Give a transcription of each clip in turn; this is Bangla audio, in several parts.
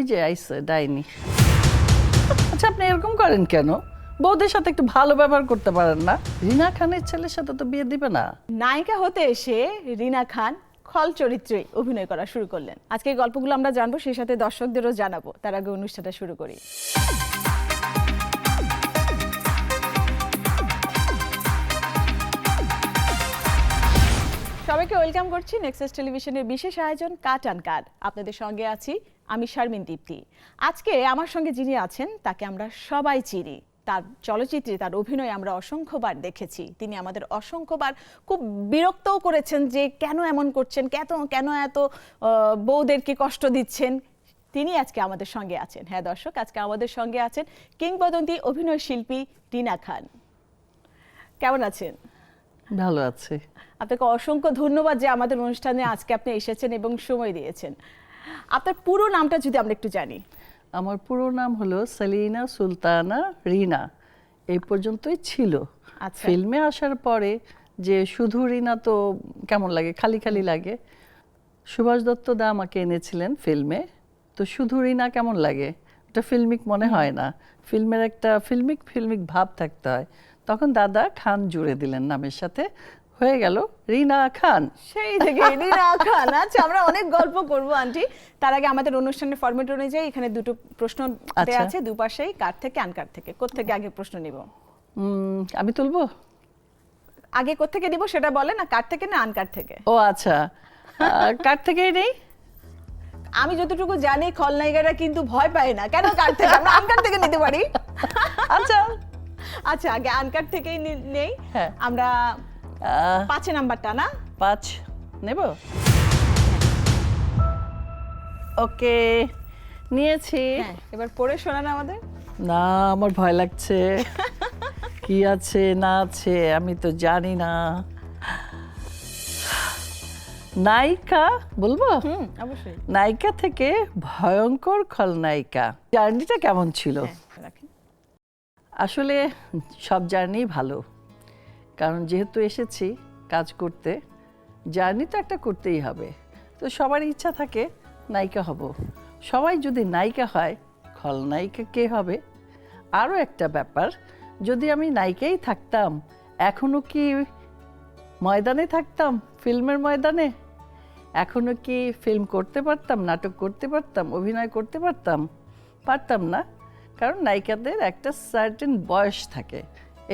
ওই যে আইসে ডাইনি। আচ্ছা আপনি এরকম করেন কেন? বউদের সাথে একটু ভালো ব্যবহার করতে পারেন না? রিনা খানের ছেলের সাথে তো বিয়ে দিবে না। নায়িকা হতে এসে রিনা খান খল চরিত্রে অভিনয় করা শুরু করলেন। আজকে এই গল্পগুলো আমরা জানবো, সেই সাথে দর্শকদেরও জানাবো। তার আগে অনুষ্ঠানটা শুরু করি। সবাইকে ওয়েলকাম করছি নেক্সাস টেলিভিশনের বিশেষ আয়োজন কাট অ্যান্ড কাট। আপনাদের সঙ্গে আছি আমি শারমিন দীপ্তি। আজকে আমার সঙ্গে যিনি আছেন তাকে আমরা সবাই চিনি। তার চলচ্চিত্রে তার অভিনয় আমরা অসংখ্যবার দেখেছি। তিনি আমাদের অসংখ্যবার খুব বিরক্তও করেছেন যে কেন এমন করছেন, কেন এত বউদেরকে কষ্ট দিচ্ছেন। তিনি আজকে আমাদের সঙ্গে আছেন। হ্যাঁ দর্শক, আজকে আমাদের সঙ্গে আছেন কিংবদন্তি অভিনয় শিল্পী রিনা খান। কেমন আছেন? ভালো আছে। আপনাকে অসংখ্য ধন্যবাদ যে আমাদের অনুষ্ঠানে আজকে আপনি এসেছেন এবং সময় দিয়েছেন। আপনার পুরো নামটা যদি আমরা একটু জানি। আমার পুরো নাম হলো সেলিনা সুলতানা রিনা। এই পর্যন্তই ছিল। আচ্ছা। ফিল্মে আসার পরে যে শুধু রিনা তো কেমন লাগে, খালি খালি লাগে। সুভাষ দত্ত দা আমাকে এনেছিলেন ফিল্মে, তো শুধু রিনা কেমন লাগে, ওটা ফিল্মিক মনে হয় না। ফিল্মের একটা ফিল্মিক ভাব থাকতে হয়। তখন দাদা খান জুড়ে দিলেন নামের সাথে, হয়ে গেল রিনা খান। সেই থেকে রিনা খান। আচ্ছা, আমরা অনেক গল্প করব আন্টি। তার আগে আমাদের অনুষ্ঠানের ফরম্যাট অনুযায়ী এখানে দুটো প্রশ্ন দেয়া আছে, দুপাশেই কাট থেকে আনকাট থেকে। কোত্থেকে আগে প্রশ্ন নিব? আমি তুলবো? আগে কোত্থেকে দিব সেটা বলেন, না কাট থেকে না আনকাট থেকে? ও আচ্ছা, কাট থেকেই নেই। আমি যতটুকু জানি খলনায়িকারা কিন্তু ভয় পায় না, কেন কাট থেকে? আমরা আনকাট থেকে নিতে পারি। আচ্ছা আচ্ছা, আগে আনকাট থেকেই নেই। হ্যাঁ। আমরা 5 নাম্বারটা না 5 নেব। ওকে, নিয়েছি। হ্যাঁ, এবার পড়ে শোনান আমাদের। না, আমার ভয় লাগছে। কি আছে না আছে আমি তো জানি না। নায়িকা বলবো? অবশ্যই। নায়িকা থেকে ভয়ঙ্কর খলনায়িকা, জার্নিটা কেমন ছিল? হ্যাঁ, রাখেন। আসলে সব জার্নি ভালো, কারণ যেহেতু এসেছি কাজ করতে, জার্নি তো একটা করতেই হবে। তো সবার ইচ্ছা থাকে নায়িকা হব। সবাই যদি নায়িকা হয়, খলনায়িকা কে হবে? আরও একটা ব্যাপার, যদি আমি নায়িকাই থাকতাম, এখনো কি ময়দানে থাকতাম, ফিল্মের ময়দানে? এখনো কি ফিল্ম করতে পারতাম, নাটক করতে পারতাম, অভিনয় করতে পারতাম? পারতাম না, কারণ নায়িকাদের একটা সার্টেন বয়স থাকে।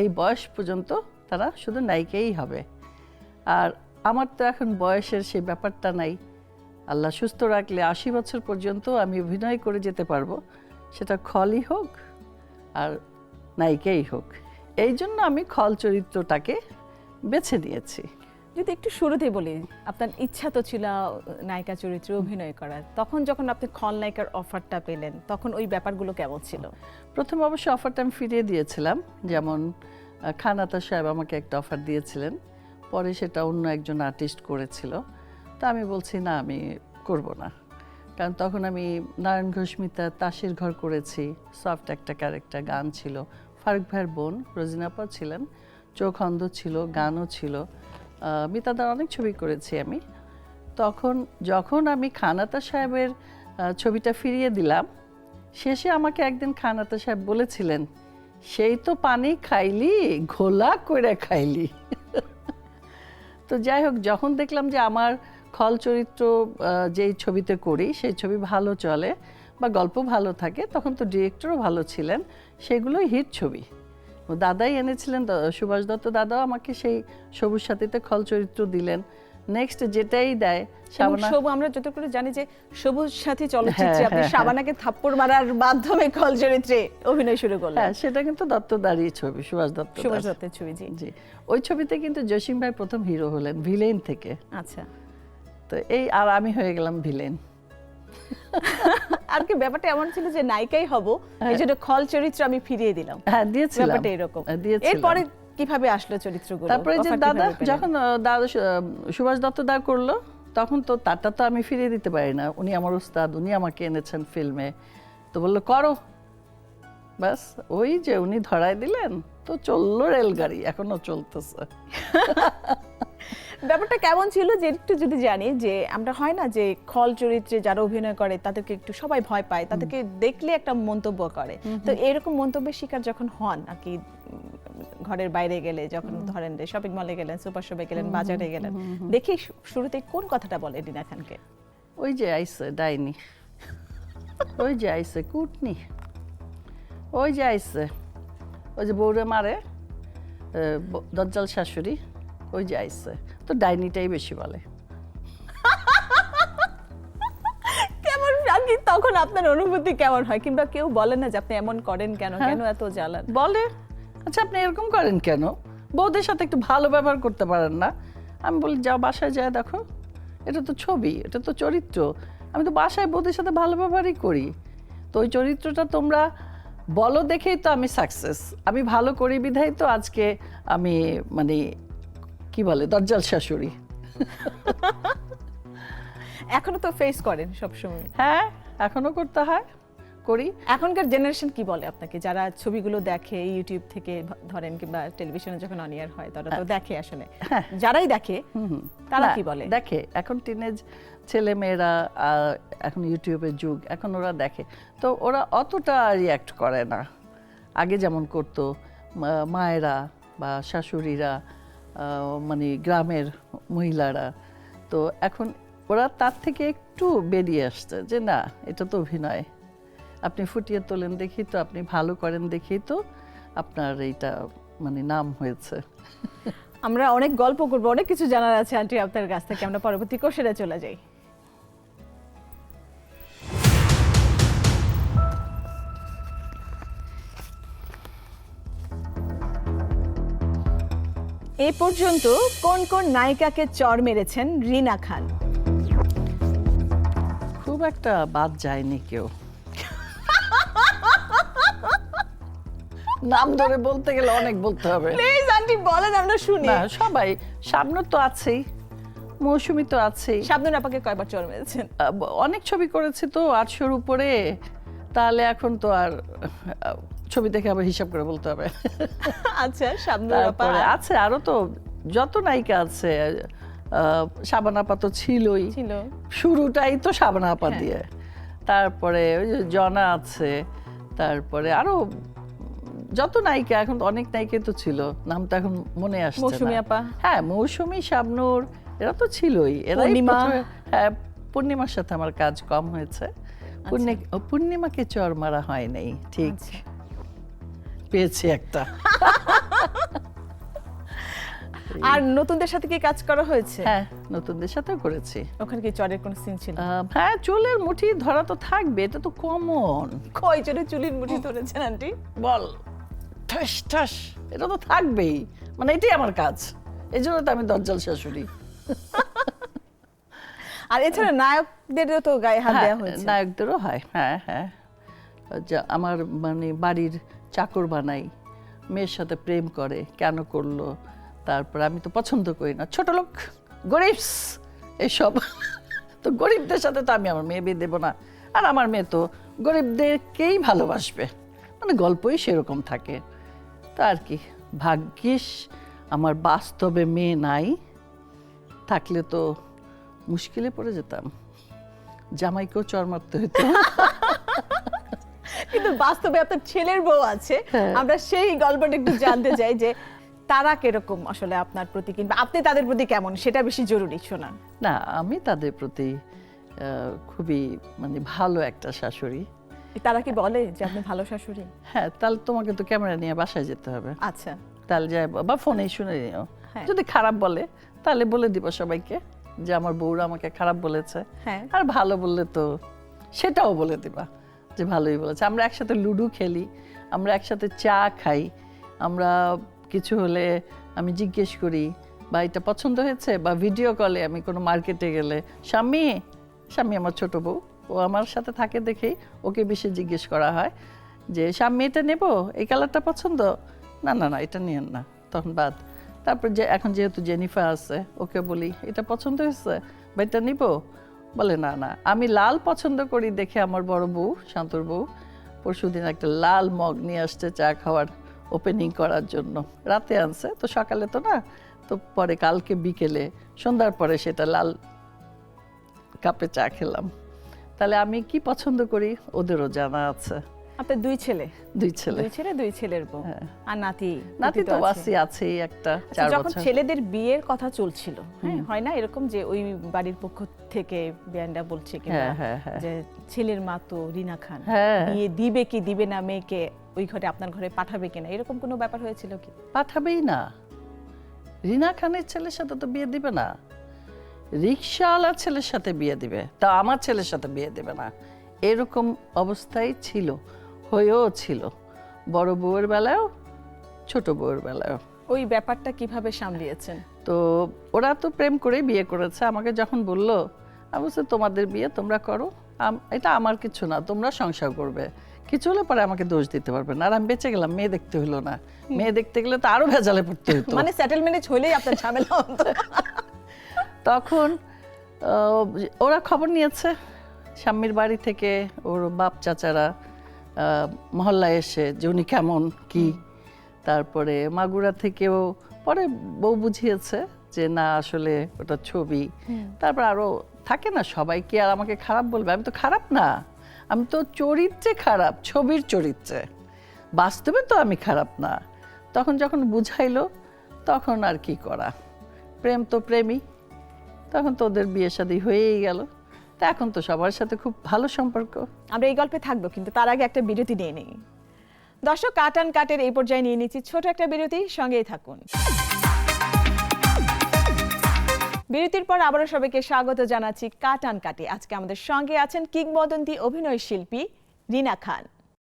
এই বয়স পর্যন্ত তারা শুধু নায়িকাই হবে। আর আমার তো এখন বয়সের সেই ব্যাপারটা নাই। আল্লাহ সুস্থ রাখলে 80 বছর পর্যন্ত আমি অভিনয় করে যেতে পারবো, সেটা খলই হোক আর নায়িকাই হোক। এই জন্য আমি খল চরিত্রটাকে বেছে নিয়েছি। যদি একটু শুরুতেই বলি, আপনার ইচ্ছা তো ছিল নায়িকা চরিত্রে অভিনয় করার। তখন যখন আপনি খলনায়িকার অফারটা পেলেন, তখন ওই ব্যাপারগুলো কেমন ছিল? প্রথম অবশ্য অফারটা আমি ফিরিয়ে দিয়েছিলাম। যেমন খান আতা সাহেব আমাকে একটা অফার দিয়েছিলেন, পরে সেটা অন্য একজন আর্টিস্ট করেছিল। তা আমি বলছি না, আমি করব না। কারণ তখন আমি নারায়ণ ঘোষ মিতার তাসের ঘর করেছি, সফট একটা ক্যারেক্টার, গান ছিল। ফারুক ভাইয়ের বোন রোজিনাপা ছিলেন, চোখ অন্ধ ছিল, গানও ছিল। মিতাদার অনেক ছবি করেছি আমি। তখন যখন আমি খান আতা সাহেবের ছবিটা ফিরিয়ে দিলাম, শেষে আমাকে একদিন খান আতা সাহেব বলেছিলেন, সেই তো পানি খাইলি, ঘোলা করে খাইলি। তো যাই হোক, যখন দেখলাম যে আমার খল চরিত্র যেই ছবিতে করি সেই ছবি ভালো চলে বা গল্প ভালো থাকে, তখন তো ডিরেক্টরও ভালো ছিলেন, সেগুলোই হিট ছবি। ও দাদাই এনেছিলেন, সুভাষ দত্ত দাদাও আমাকে সেই সবুজ সাথীতে খল চরিত্র দিলেন। নেক্সট যেটাই দেয়, শাবানা। আমরা যতটুকু জানি যে সবুজ সাথী চলচ্চিত্রে আপনি শাবানাকে থাপ্পড় মারার মাধ্যমে খল চরিত্রে অভিনয় শুরু করলেন। হ্যাঁ, সেটা কিন্তু দত্তদারই ছবি, সুভাষ দত্তের ছবি। জি, ওই ছবিতে কিন্তু জসিম ভাই প্রথম হিরো হলেন ভিলেন থেকে। আচ্ছা, তো এই আর আমি হয়ে গেলাম ভিলেন। আর কি ব্যাপারটা এমন ছিল যে নায়িকাই হব, এই জন্য খল চরিত্র আমি ফিরিয়ে দিলাম। হ্যাঁ, দিয়েছিলাম। ব্যাপারটা এরকম। এরপরে কিভাবে আসলো চরিত্রগুলো? তারপরে যে দাদা যখন দাদা সুভাষ দত্ত দা করলো, তখন তো তারটা তো আমি ফিরিয়ে দিতে পারি না। উনি আমার উস্তাদ, উনি আমাকে এনেছেন ফিল্মে, তো বললো করো। ব্যাস, ওই যে উনি ধরায় দিলেন, তো চললো রেলগাড়ি, এখনো চলতেছে। ব্যাপারটা কেমন ছিল যে একটু যদি জানি, যে আমরা হয় না যে খল চরিত্রে যারা অভিনয় করে তাদেরকে একটু সবাই ভয় পায়, তাদেরকে দেখলে একটা মন্তব্য করে, তো এরকম মন্তব্যের শিকার যখন হন আর কি, ঘরের বাইরে গেলে, যখন ধরেন যে শপিং মলে গেলেন, সুপার শপে গেলেন, বাজারে গেলেন, দেখি শুরুতে কোন কথাটা বলে রিনা খানকে? ওই যে আইসে ডাইনি, ওই যে আইসে কুটনি, ওই যে আইসে, ওই যে বউরে মারে দজ্জাল শাশুড়ি, ওই যে আইসে। তো ডাইনিটাই বেশি বলে। কেমন আর কি তখন আপনার অনুভূতি কেমন হয়, কিংবা কেউ বলে না যে আপনি এমন করেন কেন, কেন এত জ্বালান? বলে, আচ্ছা আপনি এরকম করেন কেন, বউদের সাথে একটু ভালো ব্যবহার করতে পারেন না? আমি বলি যাও বাসায় যায় দেখো, এটা তো ছবি, এটা তো চরিত্র, আমি তো বাসায় বউদের সাথে ভালো ব্যবহারই করি। তো ওই চরিত্রটা তোমরা বলো দেখেই তো আমি সাকসেস, আমি ভালো করি বিধাই তো আজকে আমি মানে কি বলে দজ্জাল শাশুড়ি। এখনো তো ফেস করেন সব সময়? হ্যাঁ এখনো করতে হয়, করি। এখনকার জেনারেশন কি বলে আপনাকে, যারা ছবিগুলো দেখে ইউটিউব থেকে ধরেন, কিংবা টেলিভিশনে যখন অন এয়ার হয় তারা তো দেখে, আসলে যারাই দেখে তারা কি বলে? দেখে এখন টিনেজ ছেলে মেয়েরা, এখন ইউটিউবের যুগ, এখন ওরা দেখে, তো ওরা অতটা রিয়্যাক্ট করে না আগে যেমন করতো মায়েরা বা শাশুড়িরা, মানে গ্রামের মহিলারা। তো এখন ওরা তার থেকে একটু বেরিয়ে আসছে যে না এটা তো অভিনয়, আপনি ফুটিয়ে তোলেন দেখি তো, আপনি ভালো করেন দেখি তো আপনার এইটা মানে নাম হয়েছে। আমরা অনেক গল্প করবো, অনেক কিছু জানার আছে আন্টি আপনার কাছ থেকে, আমরা পরবর্তী কোশ্চেনে চলে যাই। এ পর্যন্ত কোন কোন নায়িকাকে চর মেরেছেন রিনা খান? খুব একটা বাদ যায়নি কেউ, নাম ধরে বলতে গেলে অনেক বলতে হবে। প্লিজ আন্টি বলেন, আমরা শুনি। না সবাই, শাবনূর তো আছেই, মৌসুমী তো আছেই। শাবনূর আপাকে কয়বার চর মেরেছেন? অনেক ছবি করেছে তো 800-র উপরে, তাহলে এখন তো আর ছবি দেখে আবার হিসাব করে বলতে হবে। আচ্ছা শাবনূর আপা তারপরে আছে আরো তো যত নায়িকা আছে, শাবানা আপা তো ছিলই, ছিল, শুরুটাই তো শাবানা আপা হ্যাঁ। দিয়ে। তারপরে ওই যে জনা আছে, তারপরে আরো যত নায়িকা, এখন তো অনেক নায়িকা তো ছিল, নাম তো এখন মনে আসছে না। মৌসুমী আপা, হ্যাঁ মৌসুমী, শাবনূর, এরা তো ছিলই। এরাই পূর্ণিমা। হ্যাঁ পূর্ণিমার সাথে আমার কাজ কম হয়েছে, পূর্ণিমাকে চর মারা হয় নাই, ঠিক আচ্ছা। পেয়েছি একটা। আর নতুনদের সাথে কি কাজ করা হয়েছে? হ্যাঁ নতুনদের সাথেও করেছি। ওখানে কি চরের কোন সিন ছিল? হ্যাঁ চুলের মুঠি ধরা তো থাকবে, এটা তো কমন। কই চরে চুলির মুঠি ধরেছেন আন্টি? বল ঠাস ঠাস, এটা তো থাকবেই, মানে এটাই আমার কাজ, এই জন্য তো আমি দজ্জাল শাশুড়ি। আর এছাড়া নায়কদেরও তো গায়ে হাত হ্যাঁ, দেওয়া হয়েছে। নায়কদেরও হয়, হ্যাঁ হ্যাঁ। আমার মানে বাড়ির চাকর বানাই, মেয়ের সাথে প্রেম করে, কেন করলো, তারপর আমি তো পছন্দ করি না ছোট লোক, গরিব এইসব। তো গরিবদের সাথে তো আমি আমার মেয়ে বিয়ে দেবো না, আর আমার মেয়ে তো গরিবদেরকেই ভালোবাসবে, মানে গল্পই সেরকম থাকে। তো আর কি, ভাগ্যিস আমার বাস্তবে মেয়ে নাই, থাকলে তো মুশকিলে পড়ে যেতাম, জামাইকেও চর মারতে হতো। কিন্তু বাস্তবে আপনার ছেলের বউ আছে, আমরা সেই গল্পটা একটু জানতে চাই যে তারা কিরকম আসলে আপনার প্রতি, কিংবা আপনি তাদের প্রতি কেমন, সেটা বেশি জরুরি শোনা। না আমি তাদের প্রতি খুবই মানে ভালো একটা শাশুড়ি। তারা কি বলে যে আপনি ভালো শাশুড়ি? হ্যাঁ তাহলে তোমাকে তো ক্যামেরা নিয়ে বাসায় যেতে হবে, আচ্ছা তাহলে যাই বা ফোনেই শুনে নিও। হ্যাঁ। যদি খারাপ বলে তাহলে বলে দিব সবাইকে যে আমার বউরা আমাকে খারাপ বলেছে, হ্যাঁ। আর ভালো বললে তো সেটাও বলে দিবা যে ভালোই বলেছে। আমরা একসাথে লুডো খেলি, আমরা একসাথে চা খাই, আমরা কিছু হলে আমি জিজ্ঞেস করি বা এটা পছন্দ হয়েছে, বা ভিডিও কলে আমি কোনো মার্কেটে গেলে স্বামী আমার ছোট বউ, ও আমার সাথে থাকে দেখেই ওকে বেশি জিজ্ঞেস করা হয় যে স্বামী এটা নেবো, এই কালারটা পছন্দ, না না না এটা নিয়েন না, তখন বাদ। তারপর যে এখন যেহেতু জেনিফার আছে, ওকে বলি এটা পছন্দ হয়েছে বা এটা নিব, বলে না না আমি লাল পছন্দ করি দেখে আমার বড় বউ শান্তর বউ পরশুদিন একটা লাল মগ নিয়ে আসছে চা খাওয়ার ওপেনিং করার জন্য, রাতে আনছে তো সকালে তো না, তো পরে কালকে বিকেলে সন্ধ্যার পরে সেটা লাল কাপে চা খেলাম। তাহলে আমি কি পছন্দ করি ওদেরও জানা আছে। আপনার দুই ছেলে? দুই ছেলে। দুই ছেলের বউ। আর নাতি? নাতি তো আছেই একটা, 4 যখন বছর। ছেলেদের বিয়ের কথা চলছিল, হ্যাঁ, হয় না এরকম যে ওই বাড়ির পক্ষ থেকে বিয়ানটা বলছে কিনা যে ছেলের মা তো রিনা খান, বিয়ে দিবে কি দিবে না মেয়েকে ওই ঘরে আপনার ঘরে পাঠাবে কিনা, এরকম কোনো ব্যাপার হয়েছিল কি? পাঠাবেই না, রিনা খানের ছেলের সাথে তো বিয়ে দিবে না, রিকশাওয়ালা ছেলের সাথে বিয়ে দিবে, তা আমার ছেলের সাথে বিয়ে দিবে না, এরকম অবস্থায় ছিল, হয়েও ছিল, বড় বউয়ের বেলায়ও ছোট বউয়ের বেলায়ও। ওই ব্যাপারটা কিভাবে সামলিয়েছেন? তো ওরা তো প্রেম করে বিয়ে করেছে। আমাকে যখন বললো, আমি বলছি তোমাদের বিয়ে তোমরা করো, এটা আমার কিছু না, তোমরা সংসার করবে, কিছু হলে পরে আমাকে দোষ দিতে পারবে না। আর আমি বেঁচে গেলাম, মেয়ে দেখতে হলো না, মেয়ে দেখতে গেলে তো আরো ভেজালে পড়তে হতো। মানে সেটেলমেন্টে হলেই আপনার ঝামেলা হতো। তখন ওরা খবর নিয়েছে স্বামীর বাড়ি থেকে, ওর বাপ চাচারা মহল্লায় এসে যে উনি কেমন কি, তারপরে মাগুরা থেকেও পরে বউ বুঝিয়েছে যে না আসলে ওটা ছবি। তারপর আরো থাকে না, সবাই কি আর আমাকে খারাপ বলবে? আমি তো খারাপ না, আমি তো চরিত্রে খারাপ, ছবির চরিত্রে, বাস্তবে তো আমি খারাপ না। তখন যখন বুঝাইলো তখন আর কি করা, প্রেম তো প্রেমই। তখন তো ওদের বিয়ে শাদী হয়েই গেল, তা এখন তো সবার সাথে খুব ভালো সম্পর্ক। আমরা এই গল্পে থাকবো, কিন্তু তার আগে একটা বিরতি নিয়ে নিই। দর্শক, কাট অ্যান্ড কাটের এই পর্যায়ে নিয়ে নিচ্ছি ছোট একটা বিরতি, সঙ্গেই থাকুন। বিরতির পর আবারও সবাইকে স্বাগত জানাচ্ছি কাট অ্যান্ড কাটে। আজকে আমাদের সঙ্গে আছেন কিংবদন্তি অভিনয় শিল্পী রিনা খান।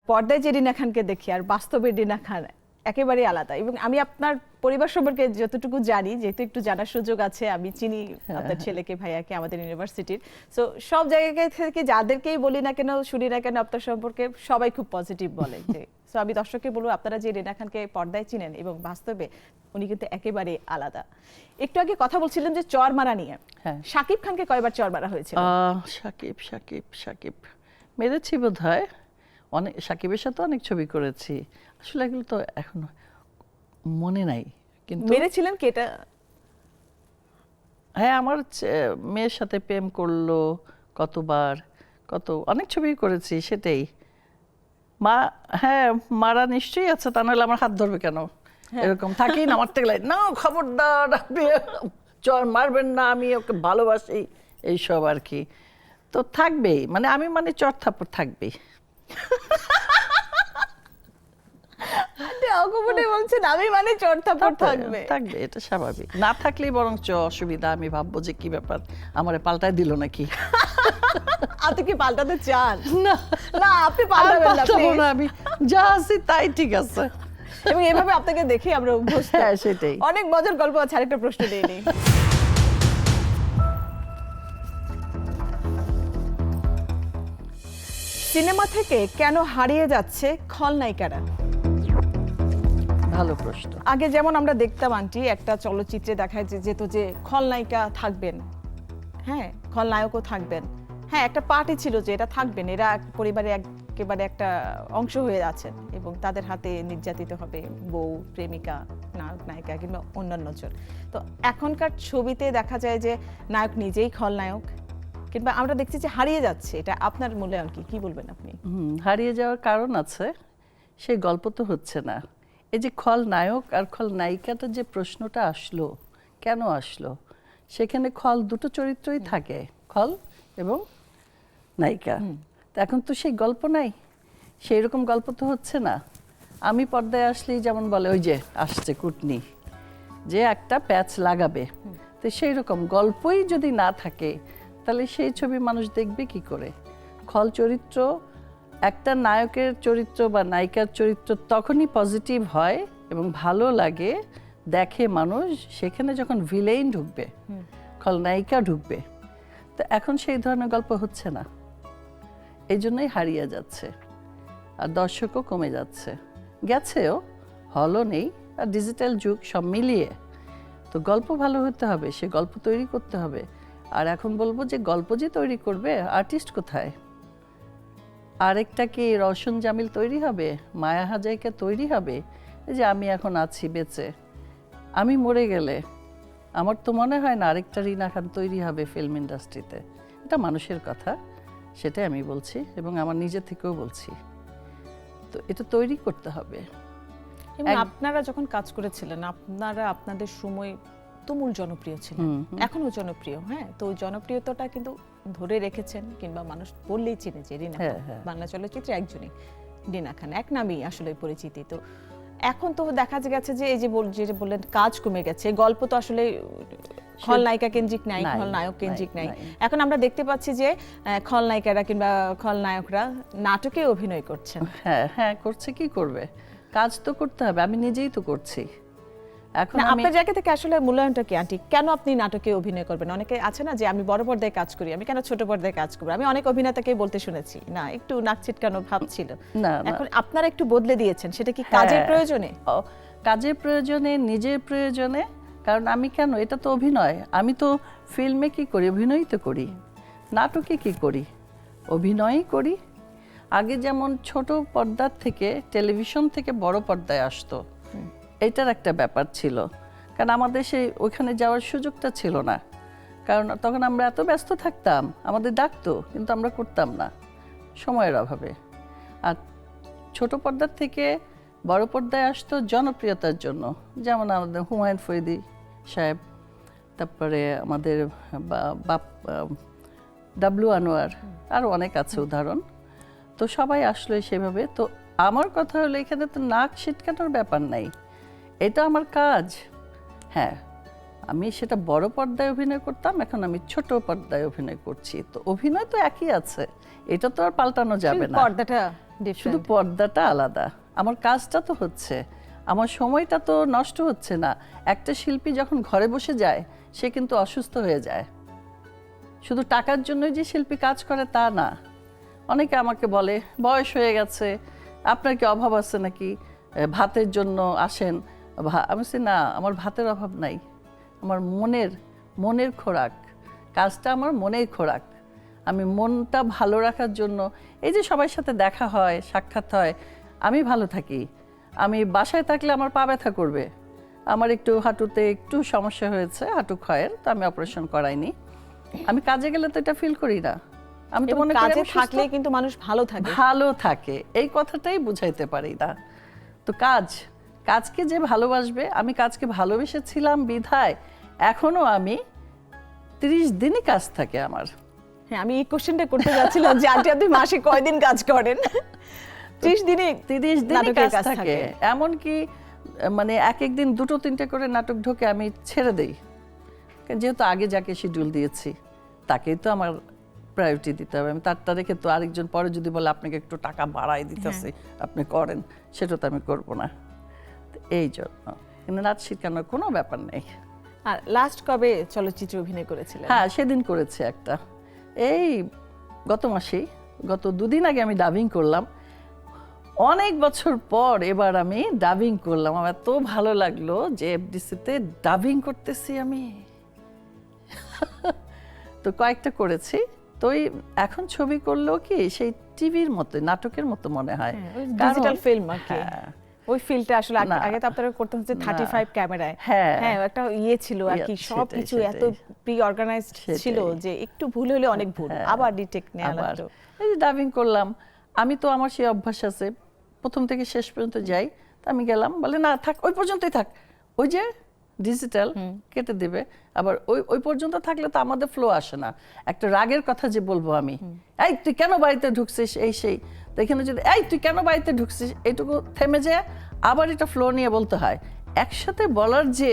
পর্দায় যে রিনা খানকে দেখি আর বাস্তবের রিনা খান একেবারেই আলাদা। এবং আমি আপনার পরিবার সম্পর্কে যতটুকু জানি, যেহেতু একটু জানার সুযোগ আছে, আমি চিনি আপনার ছেলেকে, ভাইয়াকে, আমাদের ইউনিভার্সিটির। সো সব জায়গা থেকে যাদেরকেই বলি না কেন, শুনি না কেন আপনার সম্পর্কে, সবাই খুব পজিটিভ বলে। যে সো আমি দর্শককে বলবো, আপনারা যে রিনা খানকে পর্দায় চিনেন এবং বাস্তবে উনি কিন্তু একেবারে আলাদা। একটু আগে কথা বলছিলেন যে চর মারা নিয়ে। শাকিব খানকে কয়বার চর মারা হয়েছিল? শাকিব মেরেছি বোধ হয়, অনেক, শাকিবের সাথে অনেক ছবি করেছি, আসলে এগুলো তো এখন মনে নাই। কিন্তু মেরেছিলেন কি এটা? হ্যাঁ, আমার মেয়ের সাথে প্রেম করলো কতবার, অনেক ছবি করেছি, সেটাই। হ্যাঁ, মারা নিশ্চয়ই আছে, তা নাহলে আমার হাত ধরবে কেন? এরকম থাকি না, মারতে গেলে না খবরদার আপনি চর মারবেন না, আমি ওকে ভালোবাসি, এইসব আর কি। তো থাকবেই, মানে আমি মানে চর থাপ্পড় থাকবেই। বলছেন আমি মানে চর থাপ্পড় থাকবে, এটা স্বাভাবিক। না থাকলেই বরং অসুবিধা, আমি ভাববো যে কি ব্যাপার, আমারে পাল্টায় দিল নাকি। আপনি কি পাল্টাতে চান? না না, আপনি পাল্টাবেন না, আমি যা আছি তাই ঠিক আছে। এবং এভাবে আপনাকে দেখে আমরা অভ্যস্ত। হ্যাঁ, সেটাই। অনেক মজার গল্প আছে, আরেকটা প্রশ্ন দিয়ে নিই। সিনেমা থেকে কেন হারিয়ে যাচ্ছে খলনায়িকারা? ভালো প্রশ্ন। আগে যেমন আমরা দেখতাম আন্টি, একটা চলচ্চিত্রে দেখা যেত যে খলনায়িকা থাকবেন, হ্যাঁ, খলনায়কও থাকবেন, হ্যাঁ, একটা পার্টি ছিল যে এটা থাকবেন, এরা পরিবারে একেবারে একটা অংশ হয়ে আছেন এবং তাদের হাতে নির্যাতিত হবে বউ, প্রেমিকা, নায়ক, নায়িকা কিংবা অন্যান্য জন। তো এখনকার ছবিতে দেখা যায় যে নায়ক নিজেই খলনায়ক, কিংবা আমরা দেখছি যে হারিয়ে যাচ্ছে। এটা আপনার মূল্যায়ন কি বলবেন আপনি? হারিয়ে যাওয়ার কারণ আছে, সেই গল্প তো হচ্ছে না। এই যে খলনায়ক আর খলনায়িকাটা যে প্রশ্নটা আসলো, কেন আসলো? সেখানে দুটো চরিত্রই থাকে, খল এবং নায়িকা। তো এখন তো সেই গল্প নাই, সেই রকম গল্প তো হচ্ছে না। আমি পর্দায় আসলেই যেমন বলে ওই যে আসছে কুটনি, যে একটা প্যাচ লাগাবে, তো সেই রকম গল্পই যদি না থাকে তাহলে সেই ছবি মানুষ দেখবে কি করে? খল চরিত্র, একটা নায়কের চরিত্র বা নায়িকার চরিত্র তখনই পজিটিভ হয় এবং ভালো লাগে, দেখে মানুষ, সেখানে যখন ভিলেইন ঢুকবে, খলনায়িকা ঢুকবে। তো এখন সেই ধরনের গল্প হচ্ছে না, এই জন্যই হারিয়ে যাচ্ছে, আর দর্শকও কমে যাচ্ছে, গেছেও, হলও নেই, আর ডিজিটাল যুগ, সব মিলিয়ে তো গল্প ভালো হতে হবে, সে গল্প তৈরি করতে হবে। আর এখন বলবো যে গল্প যে তৈরি করবে, আর্টিস্ট কোথায়? আরেকটা কি রওশন জামিল তৈরি হবে, মায়া হাজারিকা তৈরি হবে? এই যে আমি এখন আছি বেঁচে, আমি মরে গেলে আমার তো মনে হয় না আরেকটা রিনা খান তৈরি হবে ফিল্ম ইন্ডাস্ট্রিতে। এটা মানুষের কথা, সেটাই আমি বলছি এবং আমার নিজে থেকেও বলছি। তো এটা তৈরি করতে হবে। এবং আপনারা যখন কাজ করেছিলেন আপনারা আপনাদের সময় তুমুল জনপ্রিয় ছিলেন, এখনো জনপ্রিয়। হ্যাঁ, তো ওই জনপ্রিয়তাটা কিন্তু ধরে রেখেছেন, কিংবা মানুষ বললেই চিনে যে রিনা খান বাংলা চলচ্চিত্রে একজনই রিনা খান, এক নামেই আসলে পরিচিতি। তো এখন তো দেখা গেছে যে এই যে যেটা বললেন কাজ কমে গেছে, গল্প তো আসলে খলনায়িকা কেন্দ্রিক নাই, খলনায়ক কেন্দ্রিক নাই। এখন আমরা দেখতে পাচ্ছি যে খলনায়িকারা কিংবা খলনায়করা নাটকে অভিনয় করছেন। হ্যাঁ হ্যাঁ, করছে, কি করবে, কাজ তো করতে হবে, আমি নিজেই তো করছি। এখন আপনার জায়গা থেকে আসলে মূল্যায়নটা কি আন্টি, কেন আপনি নাটকে অভিনয় করবেন? অনেকে আছে না যে আমি বড় পর্দায় কাজ করি, আমি কেন ছোট পর্দায় কাজ করব? আমি অনেক অভিনেতাকে বলতে শুনেছি না, একটু নাক ছিটকানো ভাব ছিল। এখন আপনারা একটু বদলে দিয়েছেন, সেটা কি কাজের প্রয়োজনে? কাজের প্রয়োজনে, নিজের প্রয়োজনে। কারণ আমি কেন, এটা তো অভিনয়, আমি তো ফিল্মে কি করি, অভিনয়ই তো করি। নাটকে কি করি, অভিনয়ই করি। আগে যেমন ছোট পর্দার থেকে টেলিভিশন থেকে বড় পর্দায় আসতো, এটার একটা ব্যাপার ছিল। কারণ আমাদের সেই ওইখানে যাওয়ার সুযোগটা ছিল না, কারণ তখন আমরা এত ব্যস্ত থাকতাম, আমাদের ডাকতো কিন্তু আমরা করতাম না সময়ের অভাবে। আর ছোট পর্দার থেকে বড় পর্দায় আসতো জনপ্রিয়তার জন্য, যেমন আমাদের হুমায়ুন ফরিদি সাহেব, তারপরে আমাদের ডাবলু আনোয়ার, আরও অনেক আছে উদাহরণ। তো সবাই আসলো সেভাবে। তো আমার কথা হলো এখানে তো নাক ছিটকানোর ব্যাপার নাই, এটা আমার কাজ। হ্যাঁ, আমি সেটা বড় পর্দায় অভিনয় করতাম, এখন আমি ছোট পর্দায় অভিনয় করছি। তো অভিনয় তো একই আছে, এটা তো আর পাল্টানো যাবে না, পর্দাটা শুধু পর্দাটা আলাদা। আমার কাজটা তো হচ্ছে, আমার সময়টা তো নষ্ট হচ্ছে না। একটা শিল্পী যখন ঘরে বসে যায় সে কিন্তু অসুস্থ হয়ে যায়। শুধু টাকার জন্য যে শিল্পী কাজ করে তা না। অনেকে আমাকে বলে বয়স হয়ে গেছে, আপনার কি অভাব আছে নাকি, ভাতের জন্য আসেন। আমি বলছি না, আমার ভাতের অভাব নাই, আমার মনের খোরাক, কাজটা আমার মনের খোরাক। আমি মনটা ভালো রাখার জন্য, এই যে সবার সাথে দেখা হয়, সাক্ষাৎ হয়, আমি ভালো থাকি। আমি বাসায় থাকলে আমার পা ব্যথা করবে, আমার একটু হাঁটুতে একটু সমস্যা হয়েছে, হাঁটু ক্ষয়ের, তো আমি অপারেশন করাইনি। আমি কাজে গেলে তো এটা ফিল করি না। আমি তো মনে করি কাজে থাকলে কিন্তু মানুষ ভালো থাকে, এই কথাটাই বুঝাইতে পারি না। তো কাজকে যে ভালোবাসবে, আমি কাজকে ভালোবেসেছিলাম বিধায় এখনো আমি 30 দিনই কাজ থাকে আমার। হ্যাঁ, আমি এই কোশ্চেনটা করতে যাচ্ছিলাম যে আন্টি আপনি মাসে কয়দিন কাজ করেন? 30 দিনই কাজ থাকে। এমনকি মানে এক দিন 2-3টে করে নাটক ঢোকে, আমি ছেড়ে দেই, যেহেতু আগে যাকে শিডিউল দিয়েছি তাকেই তো আমার প্রায়োরিটি দিতে হবে। আমি তারটা রেখে তো আরেকজন পরে যদি বলে আপনাকে একটু টাকা বাড়াই দিতেছি আপনি করেন, সেটা তো আমি করব না। এই জন্য কিন্তু নাচ শেখানোর কোনো ব্যাপার নেই। আর লাস্ট কবে চলচ্চিত্রে অভিনয় করেছিলেন? হ্যাঁ, সেদিন করেছি একটা, এই গত মাসেই, গত 2 দিন আগে আমি ডাবিং করলাম। অনেক বছর পর এবার আমি ডাবিং করলাম, আমার এত ভালো লাগলো যে এফডিসিতে ডাবিং করতেছি আমি। তো কয়েকটা করেছি। তো এখন ছবি করলেও কি সেই টিভির মতো, নাটকের মতো মনে হয়, ডিজিটাল ফিল্ম আর কি। ওই ফিলটা আসলে আগে তো আপনারা করতে হচ্ছে 35 ক্যামেরায়। হ্যাঁ, একটা ছিল আর কি, সবকিছু এত প্রি অর্গানাইজড ছিল যে একটু ভুল হলে অনেক ভুল, আবার ডিটেক্ট নেওয়া লাগতো। এই যে ডাবিং করলাম, আমি তো আমার সেই অভ্যাস আছে, প্রথম থেকে শেষ পর্যন্ত যাই। তো আমি গেলাম, বলে না থাক, ওই পর্যন্তই থাক, ওই যে ডিজিটাল কেটে দেবে। আবার ওই পর্যন্ত থাকলে তো আমাদের ফ্লো আসে না। একটা রাগের কথা যে বলবো আমি, এই তুই কেন বাড়িতে ঢুকছিস, এই সেই, তো এখানে যদি এই তুই কেন বাড়িতে ঢুকছিস, এইটুকু থেমে যায়, আবার এটা ফ্লো নিয়ে বলতে হয়। একসাথে বলার যে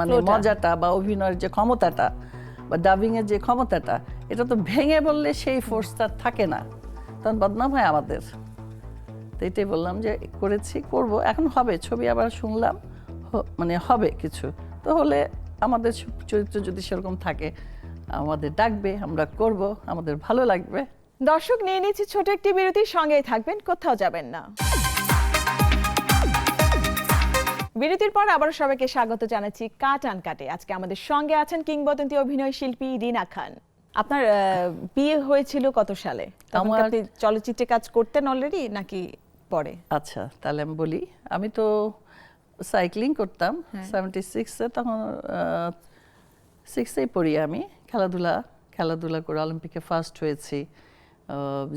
মানে মজাটা বা অভিনয়ের যে ক্ষমতাটা বা ডাবিং এর যে ক্ষমতাটা, এটা তো ভেঙে বললে সেই ফোর্সটা থাকে না, তখন বদনাম হয় আমাদের। তো এটাই বললাম যে করেছি, করব, এখন হবে ছবি। আবার শুনলাম মানে হবে কিছু, তো হলে আমাদের চরিত্র যদি সেরকম থাকে আমাদের ডাকবে, আমরা করব, আমাদের ভালো লাগবে। দর্শক, নিয়ে নিচ্ছি ছোট একটি বিরতির, সঙ্গেই থাকবেন, কোথাও যাবেন না। বিরতির পর আবার সবাইকে স্বাগত জানাচ্ছি কাট আন কাটে। আজকে আমাদের সঙ্গে আছেন কিংবদন্তি অভিনয় শিল্পী রিনা খান। আপনার বিয়ে হয়েছিল কত সালে? তখন আপনি চলচ্চিত্রে কাজ করতেন অলরেডি নাকি পরে? আচ্ছা, তাহলে আমি বলি, আমি তো সাইক্লিং করতাম 76-এ, তখন 6-এই পড়ি আমি। খেলাধুলা করে অলিম্পিকে ফার্স্ট হয়েছি।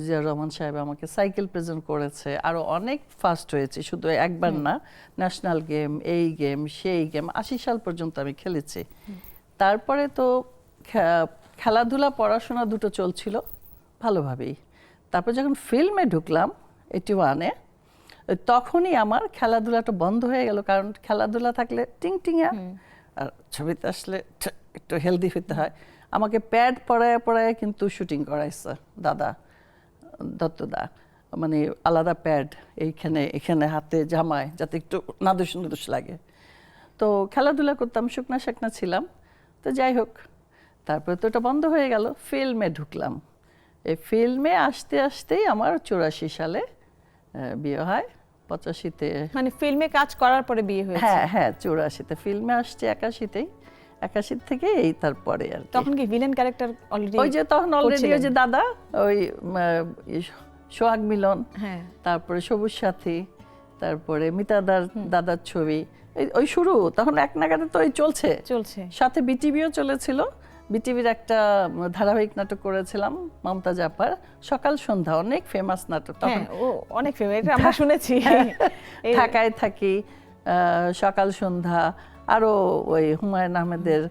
জিয়া রহমান সাহেব আমাকে সাইকেল প্রেজেন্ট করেছে, আরো অনেক ফার্স্ট হয়েছি, শুধু একবার না, ন্যাশনাল গেম, এই গেম সেই গেম, 80 সাল পর্যন্ত আমি খেলেছি। তারপরে তো খেলাধুলা পড়াশোনা দুটো চলছিল ভালোভাবেই। তারপর যখন ফিল্মে ঢুকলাম 81-এ, তখনই আমার খেলাধুলাটা বন্ধ হয়ে গেল, কারণ খেলাধুলা থাকলে টিংটিঙা, আর ছবিতে আসলে একটু হেলদি হতে হয়। আমাকে প্যাড পরায় কিন্তু শুটিং করাইছে দত্তদা, মানে আলাদা প্যাড এখানে হাতে জামায়, যাতে একটু নাদুস লাগে। তো খেলাধুলা করতাম, শুকনা ছিলাম। তো যাই হোক, তারপরে তো এটা বন্ধ হয়ে গেল। ফিল্মে ঢুকলাম। এই ফিল্মে আসতেই আমার 84 সালে বিয়ে হয়। 85-তে, মানে ফিল্মে কাজ করার পরে বিয়ে হয়েছে? হ্যাঁ 84-তে ফিল্মে আসছে, 81 থেকে এই তারপরে আর কি। তখন কি ভিলেন ক্যারেক্টার অলরেডি? ওই যে তখন অলরেডি ওই যে দাদা, ওই সোহাগ মিলন, তারপরে সবুজ সাথী, তারপরে মিতাদার দাদার ছবি, ওই শুরু তখন এক নাগারে তো ওই চলছে। সাথে বিটিভিও চলেছিল। বিটিভির একটা ধারাবাহিক নাটক করেছিলাম, মমতাজ আপার সকাল সন্ধ্যা, অনেক ফেমাস নাটক তখন। অনেক ফেমাস, আমরা শুনেছি। ঢাকায় থাকি, সকাল সন্ধ্যা, আরো ওই হুমায়ুন আহমেদের,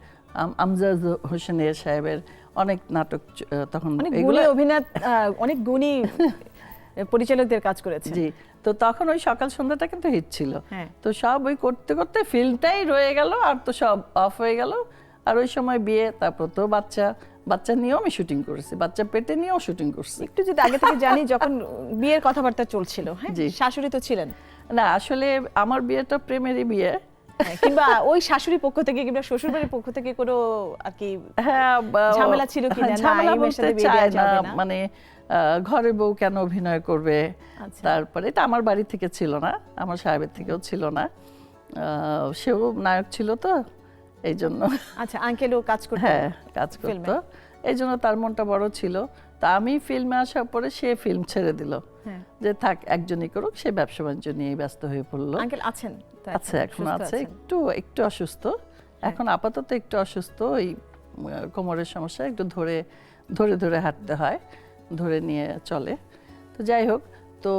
আমজাদ হোসেনের সাহেবের অনেক নাটক তখন। অনেক গুণী পরিচালকদের কাজ করেছে। জি, তো তখন ওই সকাল সন্ধ্যাটা কিন্তু হিট ছিল। তো সব ওই করতে করতে ফিল্মটাই রয়ে গেল, আর তো সব অফ হয়ে গেল। আর ওই সময় বিয়ে, তারপর তো বাচ্চা নিয়েও আমি শুটিং করেছি, বাচ্চা পেটে নিয়েও শুটিং করছি। একটু যদি আগে থেকে জানি, যখন বিয়ের কথাবার্তা চলছিল, শাশুড়ি তো ছিলেন না? আসলে আমার বিয়েটা প্রেমেরই বিয়ে, কিংবা ওই শাশুড়ি পক্ষ থেকে কিংবা শ্বশুর বাড়ির পক্ষ থেকে কোনো আর কি ঝামেলা ছিল কিনা? ঝামেলা বলতে চায় না, মানে ঘরে বউ কেন অভিনয় করবে। তারপরে এটা আমার বাড়ি থেকে ছিল না, আমার সাহেবের থেকেও ছিল না, সেও নায়ক ছিল তো এই জন্য। আচ্ছা, আঙ্কেলও কাজ করতো? হ্যাঁ, কাজ করতো, এই জন্য তার মনটা বড় ছিল। তা আমি ফিল্মে আসার পরে সে ফিল্ম ছেড়ে দিল, যে থাক একজনই করুক, সে ব্যবসা বাণিজ্য নিয়ে ব্যস্ত হয়ে পড়লো। আঙ্কেল আছেন? আছে, এখন আছে, একটু অসুস্থ এখন, আপাতত একটু অসুস্থ, ওই কোমরের সমস্যা, একটু ধরে হাঁটতে হয়, ধরে নিয়ে চলে। তো যাই হোক, তো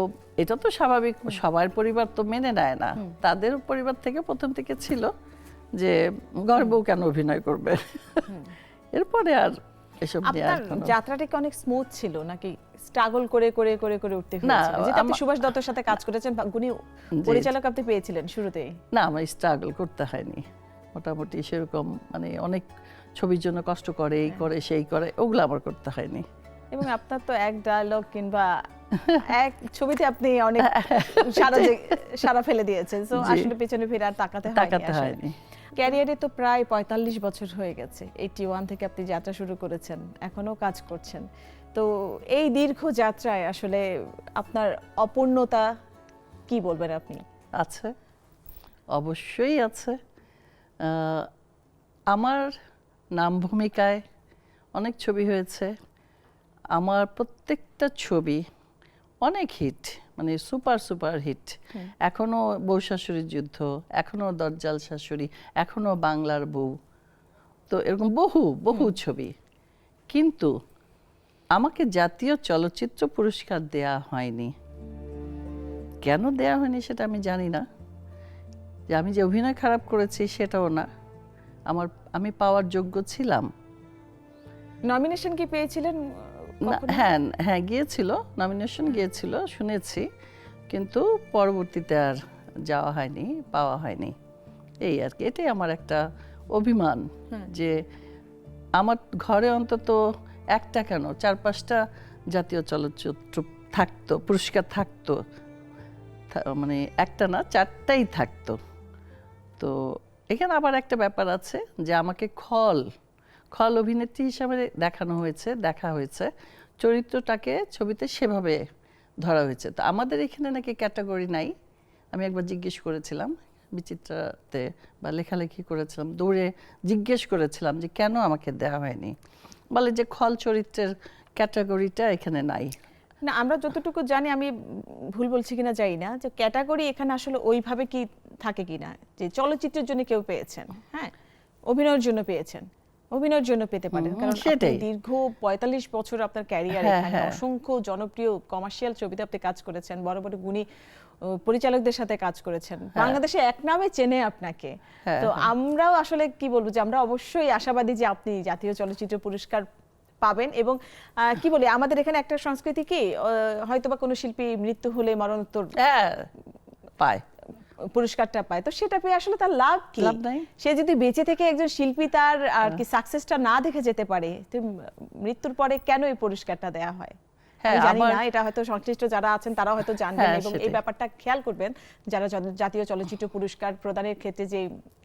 এটা তো স্বাভাবিক, সবার পরিবার তো মেনে নেয় না। তাদের পরিবার থেকে প্রথম থেকে ছিল যে ঘর বউ কেন অভিনয় করবে। এরপরে আর এসব নিয়ে যাত্রাটা কি অনেক স্মুথ ছিল নাকি স্ট্রাগল করে করে করে করে উঠতে হয়েছিল? যেটা আপনি সুভাষ দত্তর সাথে কাজ করেছেন, গুণী পরিচালক আপনি পেয়েছিলেন শুরুতেই। না, আমার স্ট্রাগল করতে হয়নি মোটামুটি সেরকম, মানে অনেক ছবির জন্য কষ্ট করে, এই করে সেই করে, ওগুলো আমার করতে হয়নি। এবং আপনার তো এক ডায়লগ কিংবা এক ছবিতে আপনি অনেক সারা ফেলে দিয়েছেন, তো আসলে পেছনে ফিরে আর তাকাতে হয়নি। ক্যারিয়ারে তো প্রায় 45 বছর হয়ে গেছে, 81 থেকে আপনি যাত্রা শুরু করেছেন, এখনো কাজ করছেন। তো এই দীর্ঘ যাত্রায় আসলে আপনার অপূর্ণতা কি বলবেন আপনি? আছে, অবশ্যই আছে। আমার নাম ভূমিকায় অনেক ছবি হয়েছে, আমার প্রত্যেকটা ছবি অনেক হিট, মানে সুপার হিট। এখনো বউ শাশুড়ির যুদ্ধ, এখনো দজ্জাল শাশুড়ি, এখনো বাংলার বউ, তো এরকম বহু ছবি। কিন্তু আমাকে জাতীয় চলচ্চিত্র পুরস্কার দেয়া হয়নি। কেন দেয়া হয়নি সেটা আমি জানি না। যে আমি যে অভিনয় খারাপ করেছি সেটাও না, আমি পাওয়ার যোগ্য ছিলাম। নমিনেশন কি পেয়েছিলেন? হ্যাঁ গিয়েছিল, নমিনেশন গিয়েছিল শুনেছি, কিন্তু পরবর্তীতে আর যাওয়া হয়নি, পাওয়া হয়নি, এই আর কি। এটাই আমার একটা অভিমান, যে আমার ঘরে অন্তত একটা কেন 4-5টা জাতীয় চলচ্চিত্র থাকতো, পুরস্কার থাকতো, মানে একটা না 4টাই থাকতো। তো এখানে আবার একটা ব্যাপার আছে, যে আমাকে খল অভিনেত্রী হিসাবে দেখা হয়েছে, চরিত্রটাকে ছবিতে সেভাবে ধরা হয়েছে। তো আমাদের এখানে নাকি ক্যাটাগরি নাই। আমি একবার জিজ্ঞেস করেছিলাম বিচিত্রাতে, বা লেখালেখি করেছিলাম, দৌড়ে জিজ্ঞেস করেছিলাম যে কেন আমাকে দেওয়া হয়নি। বলে যে খল চরিত্রের ক্যাটাগরিটা এখানে নাই। না, আমরা যতটুকু জানি, আমি ভুল বলছি কিনা জানি না, যে ক্যাটাগরি এখানে আসলে ওইভাবে কি থাকে কিনা যে চলচ্চিত্রের জন্য কেউ পেয়েছেন, হ্যাঁ, অভিনয়ের জন্য পেয়েছেন, অভিনয়ের জন্য পেতে পারেন, কারণ আপনি সেটাই। দীর্ঘ ৪৫ বছর আপনার ক্যারিয়ার, হ্যাঁ, এখানে হ্যাঁ। অসংখ্য জনপ্রিয় কমার্শিয়াল ছবিতে আপনি কাজ করেছেন, বড় বড় গুণী পরিচালকদের সাথে কাজ করেছেন, বাংলাদেশে এক নামে চেনে আপনাকে। হ্যাঁ, তো হ্যাঁ। আমরাও আসলে কি বলবো যে আমরা অবশ্যই আশাবাদী যে আপনি জাতীয় চলচ্চিত্র পুরস্কার পাবেন। এবং কি বলি, আমাদের এখানে একটা সংস্কৃতি কি, হয়তোবা কোনো শিল্পী মৃত্যু হলে মরণোত্তর হ্যাঁ, পায়। পুরস্কারটা পায়, তো সেটা পেয়ে আসলে তার লাভ কি? লাভ নাই। সে যদি বেঁচে থেকে একজন শিল্পী তার আর কি সাকসেসটা না দেখে যেতে পারে, তো মৃত্যুর পরে কেন এই পুরস্কারটা দেয়া হয়? হ্যাঁ, আমি জানি আমার- না, এটা হয়তো সংশ্লিষ্ট যারা আছেন তারা হয়তো জানবেন, হ্যাঁ, এবং এই সেটাই। ব্যাপারটা খেয়াল করবেন যারা জাতীয় চলচ্চিত্র পুরস্কার প্রদানের ক্ষেত্রে যে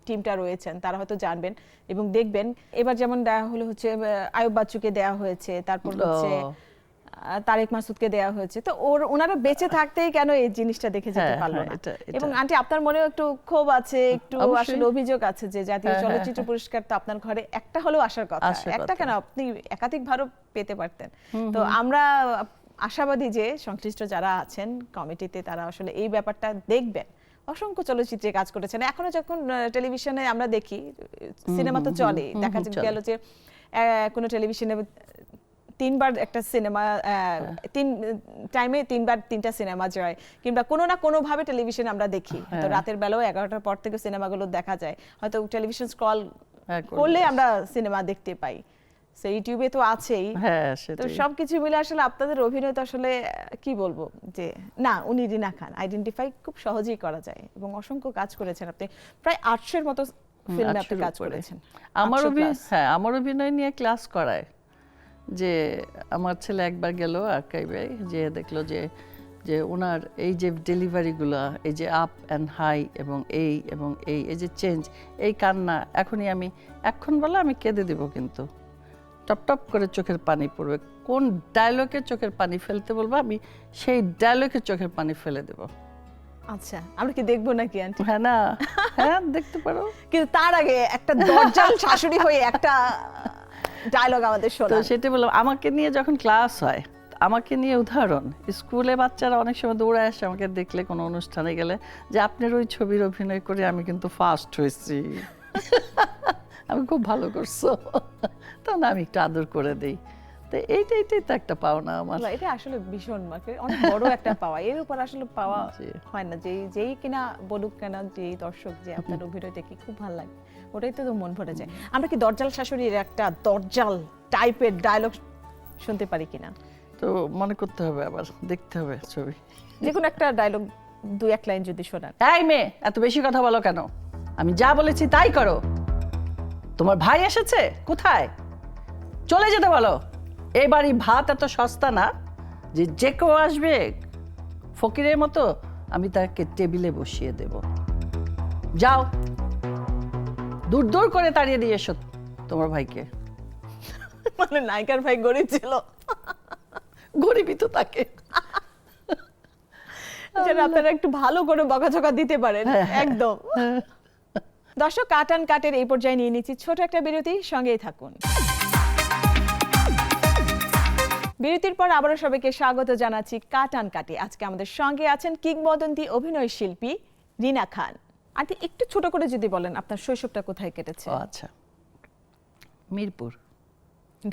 টিমটা রয়েছেন তারা হয়তো জানবেন এবং দেখবেন। এবার যেমন দেয়া হলো হচ্ছে আয়ুব বাচ্চুকে দেয়া হয়েছে, তারপর হচ্ছে তারেক মাসুদকে দেয়া হয়েছে, তো ওনারা বেঁচে থাকতেই কেন এই জিনিসটা দেখে যেতে হ্যাঁ, পারলো হ্যাঁ, না? এটা- এবং আন্টি আপনার মনেও একটু ক্ষোভ আছে, একটু অবশ্যই। আসলে অভিযোগ আছে যে জাতীয় হ্যাঁ, হ্যাঁ, চলচ্চিত্র পুরস্কার তো আপনার ঘরে একটা হলেও আসার কথা, আসার একটা কথা। কেন, আপনি একাধিকভারও পেতে পারতেন। তো আমরা আশাবাদী যে সংশ্লিষ্ট যারা আছেন কমিটিতে তারা আসলে এই ব্যাপারটা দেখবেন। অসংখ্য চলচ্চিত্রে কাজ করেছেন, এখনো যখন টেলিভিশনে আমরা দেখি, সিনেমা তো চলেই, দেখা চলে। গেল যে কোনো টেলিভিশনে 3 বার একটা সিনেমা, 3 টাইমে 3 বার 3টা সিনেমা যায়, কিংবা কোনো না কোনো ভাবে টেলিভিশন আমরা দেখি, তো রাতের বেলাও 11টার পর থেকে সিনেমাগুলো দেখা যায়, হয়তো টেলিভিশন স্ক্রল হ্যাঁ, করলে আমরা সিনেমা দেখতে পাই, সো ইউটিউবে তো আছেই। হ্যাঁ, তো সেটাই। সবকিছু মিলে আসলে আপনাদের অভিনয় তো আসলে কি বলবো যে না, উনি রিনা খান আইডেন্টিফাই খুব সহজেই করা যায়, এবং অসংখ্য কাজ করেছেন আপনি, প্রায় 800 এর মতো ফিল্মে আপনি 800 কাজ উপরে। করেছেন। আমার 800 plus। হ্যাঁ, আমার অভিনয় নিয়ে ক্লাস করায়, যে আমার ছেলে একবার গেল আর্কাইভে, যে দেখলো যে যে ওনার এই যে ডেলিভারিগুলো, এই যে আপ অ্যান্ড হাই এবং এই যে চেঞ্জ, এই কান্না, এখনই আমি এখন বলে আমি কেঁদে দেব, কিন্তু টপ টপ করে চোখের পানি পড়বে, কোন ডায়লগে চোখের পানি ফেলতে বলবো আমি সেই ডায়লগে চোখের পানি ফেলে দেব। আচ্ছা, আমরা কি দেখবো নাকি আন্টি? হ্যাঁ, না, হ্যাঁ, দেখতে পারো। কিন্তু তার আগে একটা দরজাল শাশুড়ি হয়ে একটা ডায়লগ আমাদের তো শোনান। সেটা বললাম, আমাকে নিয়ে যখন ক্লাস হয়, আমাকে নিয়ে উদাহরণ, স্কুলে বাচ্চারা অনেক সময় দৌড়ায় আসে আমাকে দেখলে কোনো অনুষ্ঠানে গেলে, যে আপনার ওই ছবির অভিনয় করে আমি কিন্তু ফার্স্ট হয়েছি, আমি খুব ভালো করছো, তখন আমি একটু আদর করে দিই। তো এইটাই তো একটা পাওনা আমার। বাহ, এটা আসলে ভীষণ অনেক বড় একটা পাওয়া, এর উপর আসলে পাওয়া জি। হয় না, যেই কিনা বলুক কেন যে দর্শক যে আপনার অভিনয় দেখি খুব ভালো লাগে, ওটাই তো মন ভরে যায়। আমরা কি দরজাল শাশুড়ির একটা দরজাল টাইপের ডায়লগ শুনতে পারি কিনা? তো মনে করতে হবে, আবার দেখতে হবে ছবি। যে কোনো একটা ডায়লগ 2-1 লাইন যদি শোনান। এই মেয়ে, এত বেশি কথা বলো কেন? আমি যা বলেছি তাই করো। তোমার ভাই এসেছে, কোথায়? চলে যেতে বলো। এই বাড়ি ভাত এত সস্তা না যে যে কেউ আসবে ফকিরের মতো আমি তাকে টেবিলে বসিয়ে দেব। যাও, দূর দূর করে তাড়িয়ে দিয়ে এসো তোমার ভাইকে। মানে নায়িকার ভাই গরিব ছিল, গরিবই তো তাকে। যেন আপনারা একটু ভালো করে বকাঝকা দিতে পারেন। একদম। দর্শক, কাট অ্যান্ড কাটের এই পর্যায়ে নিয়ে নিচ্ছি ছোট একটা বিরতি, সঙ্গেই থাকুন। বিরতির পর আবারও সবাইকে স্বাগত জানাচ্ছি কাট অ্যান্ড কাটে। আজকে আমাদের সঙ্গে আছেন কিংবদন্তি অভিনয় শিল্পী রিনা খান। আন্টি, একটু ছোট করে যদি বলেন আপনার শৈশবটা কোথায় কেটেছে? ও আচ্ছা, মিরপুর।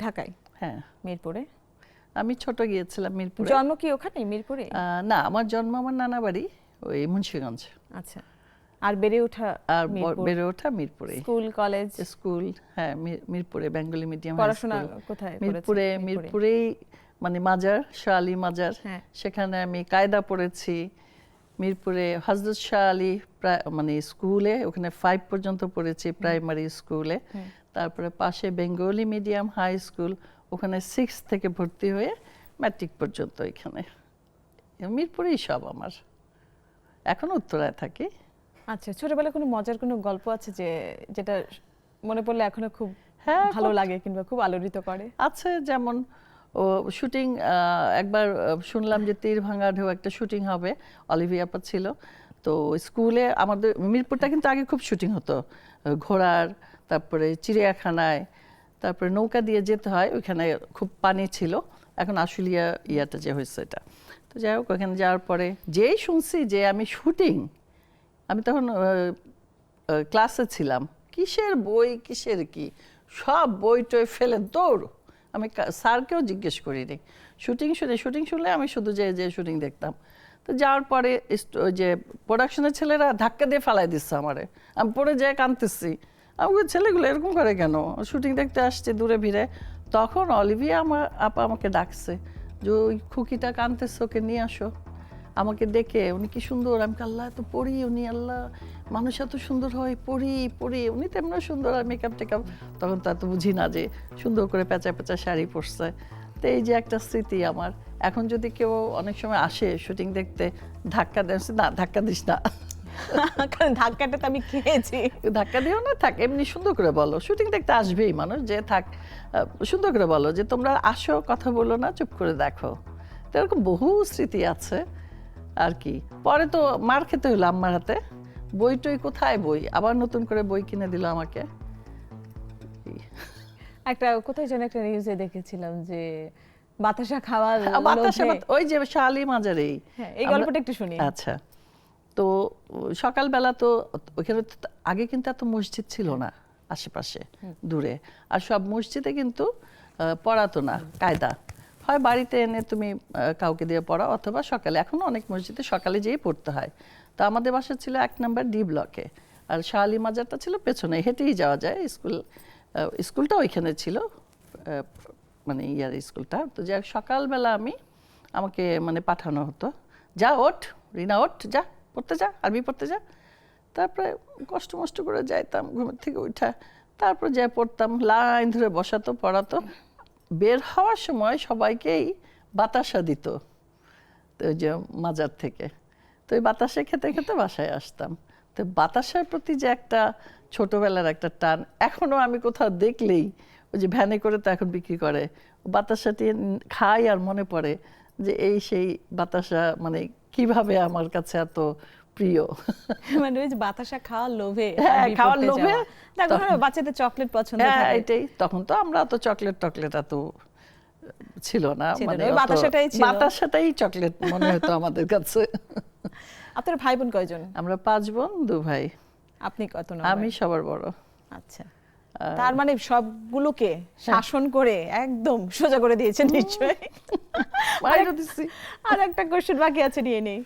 ঢাকায়? হ্যাঁ, মিরপুরে আমি ছোট গিয়েছিলাম মিরপুরে। জন্ম কি ওখানে মিরপুরে? না, আমার জন্ম আমার নানা বাড়ি ওই মুন্সিগঞ্জ, আচ্ছা, আর বেড়ে ওঠা আর মিরপুর? বেড়ে ওঠা মিরপুরে। স্কুল কলেজ স্কুল, হ্যাঁ, মিরপুরে বেঙ্গলি মিডিয়াম পড়াশোনা কোথায় মিরপুরে, মিরপুরেই, মানে মাজার, শাহ আলী মাজার, হ্যাঁ। সেখানে আমি কায়দা পড়েছি। মিরপুরে হযরত শাহ আলী মানে স্কুলে, ওখানে 5 পর্যন্ত পড়েছি প্রাইমারি স্কুলে। তারপরে পাশে বেঙ্গলি মিডিয়াম হাই স্কুল, ওখানে 6 থেকে ভর্তি হয়ে ম্যাট্রিক পর্যন্ত এখানে। মিরপুরেই সব আমার। এখনো উত্তরায় থাকি। আচ্ছা, ছোটবেলায় কোনো মজার কোনো গল্প আছে যে যেটা মনে পড়লে এখনো খুব হ্যাঁ, ভালো লাগে কিংবা খুব আলোড়িত করে? আছে, যেমন ও শুটিং, একবার শুনলাম যে তীর ভাঙা ঢেউ একটা শুটিং হবে, অলিভিয়া আপা ছিল। তো স্কুলে আমাদের মিরপুরটা কিন্তু আগে খুব শুটিং হতো, ঘোড়ার, তারপরে চিড়িয়াখানায়, তারপরে নৌকা দিয়ে যেতে হয়, ওইখানে খুব পানি ছিল, এখন আশুলিয়া ইয়াটা যে হয়েছে এটা। তো যাই হোক, ওখানে যাওয়ার পরে যেই শুনছি যে আমি শুটিং, আমি তখন ক্লাসে ছিলাম, কিসের বই কিসের কি, সব বই টই ফেলে দৌড়। আমি স্যারকেও জিজ্ঞেস করিনি। শুটিং শুনলে আমি শুধু যে শুটিং দেখতাম। তো যাওয়ার পরে ওই যে প্রোডাকশনের ছেলেরা ধাক্কা দিয়ে ফালাই দিচ্ছে আমারে, আমি পড়ে যেয়ে কাঁদতেছি। আমি বলি, ছেলেগুলো এরকম করে কেন, শুটিং দেখতে আসছে দূরে ভিড়ে। তখন অলিভিয়া আপা আমাকে ডাকছে যে ওই খুকিটা কাঁদতেছে, ওকে নিয়ে আসো। আমাকে দেখে উনি কি সুন্দর, আমি আল্লাহ এত পড়ি, উনি আল্লাহ মানুষ এত সুন্দর হয়, পড়ি উনি তেমন সুন্দর, আর মেকআপ টেকআপ। তখন তো এত বুঝি না যে সুন্দর করে পেঁচা পেঁচা শাড়ি পরছে। তো এই যে একটা স্মৃতি আমার, এখন যদি কেউ অনেক সময় আসে শুটিং দেখতে, ধাক্কা দেয়, না ধাক্কা দিস না, কারণ ধাক্কাটা তো আমি খেয়েছি। ধাক্কা দিও না, থাক, এমনি সুন্দর করে বলো, শুটিং দেখতে আসবেই মানুষ, যে থাক সুন্দর করে বলো যে তোমরা আসো, কথা বলো না, চুপ করে দেখো। তো এরকম বহু স্মৃতি আছে আর কি। পরে তো মার খেতে হলো আম্মার হাতে, বই টই কোথায়, বই আবার নতুন করে বই কিনে দিল আমাকে। একটা কোথায় যেন একটা নিউজে দেখেছিলাম যে বাতাসা খাওয়ার বাতাসে লোভে। ওই যে শালি মাজারেই। হ্যাঁ, এই গল্পটা একটু শুনি। আচ্ছা, তো সকালবেলা তো ওখানে তো আগে কিন্তু এত মসজিদ ছিল না আশেপাশে, দূরে। আর সব মসজিদে কিন্তু পড়াতো না কায়দা, হয় বাড়িতে এনে তুমি কাউকে দিয়ে পড়াও, অথবা সকালে, এখনো অনেক মসজিদে সকালে যেয়েই পড়তে হয়। তো আমাদের বাসা ছিল 1 নম্বর ডি ব্লকে, আর শালি মাজারটা ছিল পেছনে, হেঁটেই যাওয়া যায়। স্কুলটা ওইখানে ছিল, মানে ইয়ার স্কুলটা। তো যাই সকালবেলা আমাকে মানে পাঠানো হতো, যা ওঠ রিনা, ওঠ, যা পড়তে যা, আরবি পড়তে যা। তারপরে কষ্ট মষ্ট করে যাইতাম ঘুমের থেকে উঠা, তারপর যা পড়তাম, লাইন ধরে বসাতো, পড়াতো। বের হওয়ার সময় সবাইকেই বাতাসা দিত, তো ওই যে মাজার থেকে। তো ওই বাতাসা খেতে খেতে বাসায় আসতাম। তো বাতাসার প্রতি যে একটা ছোটবেলার একটা টান, এখনো আমি কোথাও দেখলেই, ওই যে ভ্যানে করে তো এখন বিক্রি করে, বাতাসাটি খাই আর মনে পড়ে যে এই সেই বাতাসা, মানে কিভাবে আমার কাছে এত প্রিয়। মানে ওই যে বাতাসা খাওয়ার লোভে, হ্যাঁ, আরবি খাওয়ার পড়তে লোভে। যাওয়া। দেখো না, বাচ্চাদের চকলেট পছন্দ হ্যাঁ, থাকে। এটাই। তখন তো আমরা তো চকলেট এত ছিল না, ছিল না, মানে ওই বাতাসাটাই ছিল। বাতাসাটাই চকলেট মনে হতো আমাদের কাছে। আপনার ভাই বোন কয়জন? আমরা 5 বোন 2 ভাই। আপনি কত নম্বর? আমি সবার বড়। আচ্ছা, তার মানে সবগুলোকে শাসন করে একদম সোজা করে দিয়েছেন নিশ্চয়ই। মাইরা দিছি। আর একটা কোশ্চেন বাকি আছে, নিয়ে নেই।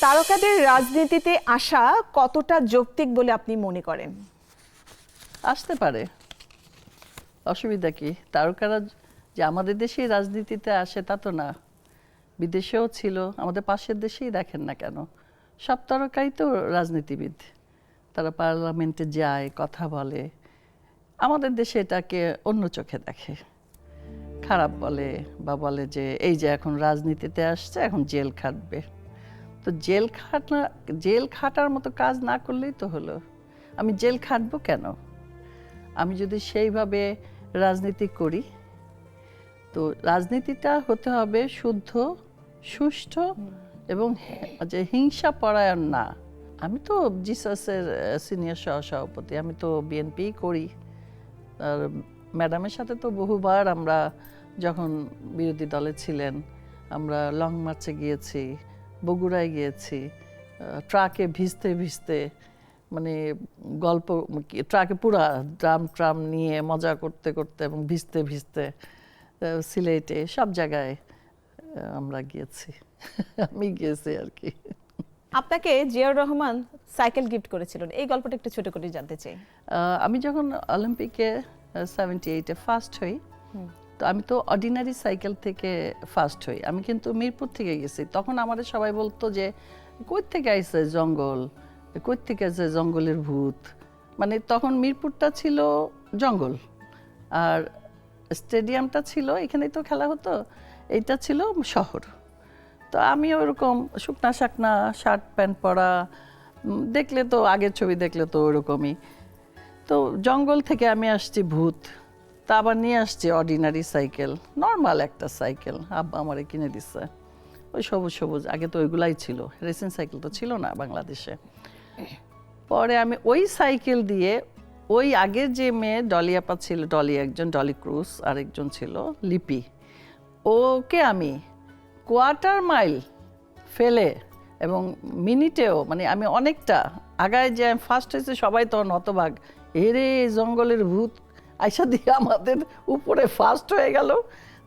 তারকাদের রাজনীতিতে আসা কতটা যৌক্তিক বলে আপনি মনে করেন? আসতে পারে, অসুবিধা কি? তারকারা যে আমাদের দেশেই রাজনীতিতে আসে তা তো না, বিদেশেও ছিল, আমাদের পাশের দেশেই দেখেন না কেন, সব তারকাই তো রাজনীতিবিদ। তারা পার্লামেন্টে যায়, কথা বলে। আমাদের দেশে এটাকে অন্য চোখে দেখে, খারাপ বলে, বা বলে যে এই যে এখন রাজনীতিতে আসছে, এখন জেল খাটবে। তো জেল খাটার মতো কাজ না করলেই তো হলো। আমি জেল খাটবো কেন? আমি যদি সেইভাবে রাজনীতি করি, তো রাজনীতিটা হতে হবে শুদ্ধ, সুষ্ঠু এবং যে হিংসা পরায়ণ না। আমি তো জিসাসের সিনিয়র সহসভাপতি, আমি তো বিএনপি করি। আর ম্যাডামের সাথে তো বহুবার আমরা, যখন বিরোধী দলে ছিলেন, আমরা লং মার্চে গিয়েছি, বগুড়ায় গিয়েছি, ট্রাকে ভিজতে ভিজতে, মানে গল্প, ট্রাকে পুরা ট্রাম নিয়ে মজা করতে করতে এবং ভিজতে ভিজতে সিলেটে সব জায়গায় আমরা গিয়েছি। আমি গিয়েছি আর কি। আপনাকে জিয়াউর রহমান সাইকেল গিফট করেছিলেন, এই গল্পটা একটু ছোট করে জানতে চাই। আমি যখন অলিম্পিকে 78-এ ফার্স্ট হই, তো আমি তো অর্ডিনারি সাইকেল থেকে ফার্স্ট হই। আমি কিন্তু মিরপুর থেকে গেছি। তখন আমাদের সবাই বলতো যে কই থেকে আইছে জঙ্গল, কই থেকে আছে জঙ্গলের ভূত। মানে তখন মিরপুরটা ছিল জঙ্গল, আর স্টেডিয়ামটা ছিল, এখানেই তো খেলা হতো, এইটা ছিল শহর। তো আমি ওরকম শুকনা শাকনা শার্ট প্যান্ট পরা, দেখলে তো আগের ছবি দেখলে তো ওরকমই। তো জঙ্গল থেকে আমি আসছি ভূত, তা আবার নিয়ে আসছি অর্ডিনারি সাইকেল, নর্মাল একটা সাইকেল, আব্বা আমারে কিনে দিচ্ছে। ওই সবুজ সবুজ, আগে তো ওইগুলাই ছিল, রেসিং সাইকেল তো ছিল না বাংলাদেশে। পরে আমি ওই সাইকেল দিয়ে, ওই আগের যে মেয়ে ডলি আপা ছিল, ডলি একজন, ডলি ক্রুজ, আর একজন ছিল লিপি, ওকে আমি কোয়ার্টার মাইল ফেলে এবং মিনিটেও মানে আমি অনেকটা আগায় যে ফার্স্ট হয়েছে, সবাই তখন হতবাক, এরে জঙ্গলের ভূত আইসা দিয়ে আমাদের উপরে ফার্স্ট হয়ে গেল।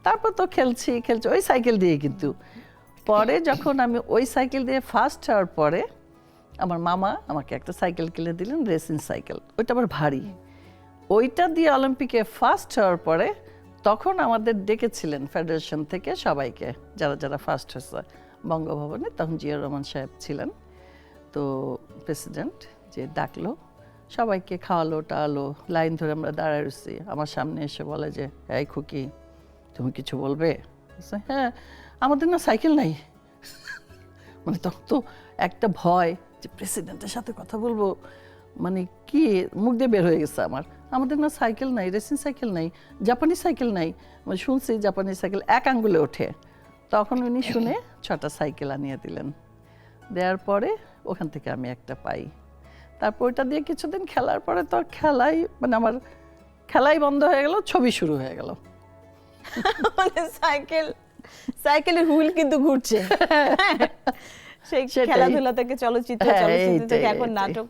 তারপর তো খেলছি ওই সাইকেল দিয়ে। কিন্তু পরে যখন আমি ওই সাইকেল দিয়ে ফার্স্ট হওয়ার পরে আমার মামা আমাকে একটা সাইকেল কিনে দিলেন, রেসিং সাইকেল, ওইটা আবার ভারী। ওইটা দিয়ে অলিম্পিকে ফার্স্ট হওয়ার পরে তখন আমাদের ডেকেছিলেন ফেডারেশন থেকে সবাইকে, যারা যারা ফার্স্ট হয়েছে বঙ্গভবনে, তখন জিয়াউর রহমান সাহেব ছিলেন তো প্রেসিডেন্ট, যে ডাকলো সবাইকে, খাওয়ালো টাওয়ালো, লাইন ধরে আমরা দাঁড়ায় রয়েছি। আমার সামনে এসে বলে যে, এই খুকি তুমি কিছু বলবে? হ্যাঁ, আমাদের না সাইকেল নাই। মানে তখন তো একটা ভয় যে প্রেসিডেন্টের সাথে কথা বলবো, মানে কি মুখ দিয়ে বের হয়ে গেছে আমার। আমাদের না সাইকেল নাই, রেসিং সাইকেল নাই, জাপানি সাইকেল নাই। মানে শুনছি জাপানি সাইকেল এক আঙ্গুলে ওঠে। তখন উনি শুনে 6টা সাইকেল আনিয়ে দিলেন। দেওয়ার পরে ওখান থেকে আমি একটা পাই। তারপর ওইটা দিয়ে কিছুদিন খেলার পরে তো খেলাই, মানে আমার খেলাই বন্ধ হয়ে গেল, ছবি শুরু হয়ে গেল। মানে সাইকেলের হুইল কিন্তু ঘুরছে। সেই খেলাধুলা থেকে চলচ্চিত্র, চলচ্চিত্র থেকে এখন নাটক,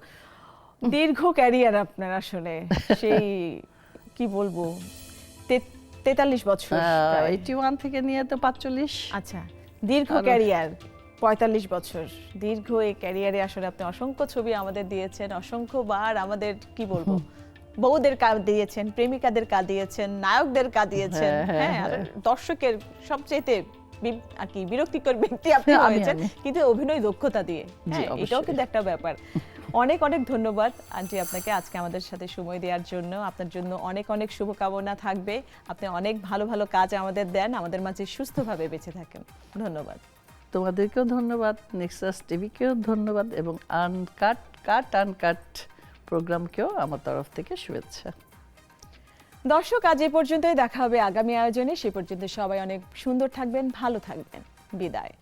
দীর্ঘ ক্যারিয়ার আপনার আসলে। সেই কি বলবো, 43 বছর, 81 থেকে নিয়ে তো 45। আচ্ছা, দীর্ঘ ক্যারিয়ার, 45 বছর দীর্ঘ এই ক্যারিয়ারে আসলে আপনি অসংখ্য ছবি আমাদের দিয়েছেন, অসংখ্যবার আমাদের কি বলবো বউদের দিয়েছেন, প্রেমিকাদের দিয়েছেন, নায়কদের দিয়েছেন, হ্যাঁ, আর দর্শকের সবচেয়ে আর কি বিরক্তিকর ব্যক্তি আপনি হয়েছেন, কিন্তু অভিনয় দক্ষতা দিয়ে। হ্যাঁ, এটাও কিন্তু একটা ব্যাপার। অনেক অনেক ধন্যবাদ আন্টি আপনাকে আজকে আমাদের সাথে সময় দেওয়ার জন্য। আপনার জন্য অনেক অনেক শুভকামনা থাকবে। আপনি অনেক ভালো ভালো কাজ আমাদের দেন, আমাদের মাঝে সুস্থভাবে বেঁচে থাকেন। ধন্যবাদ। তোমাদেরকেও ধন্যবাদ, নেক্সাস টিভিকেও ধন্যবাদ, এবং আনকাট প্রোগ্রামকেও আমার তরফ থেকে শুভেচ্ছা। দর্শক, আজ এ পর্যন্তই, দেখা হবে আগামী আয়োজনে। সে পর্যন্ত সবাই অনেক সুন্দর থাকবেন, ভালো থাকবেন। বিদায়।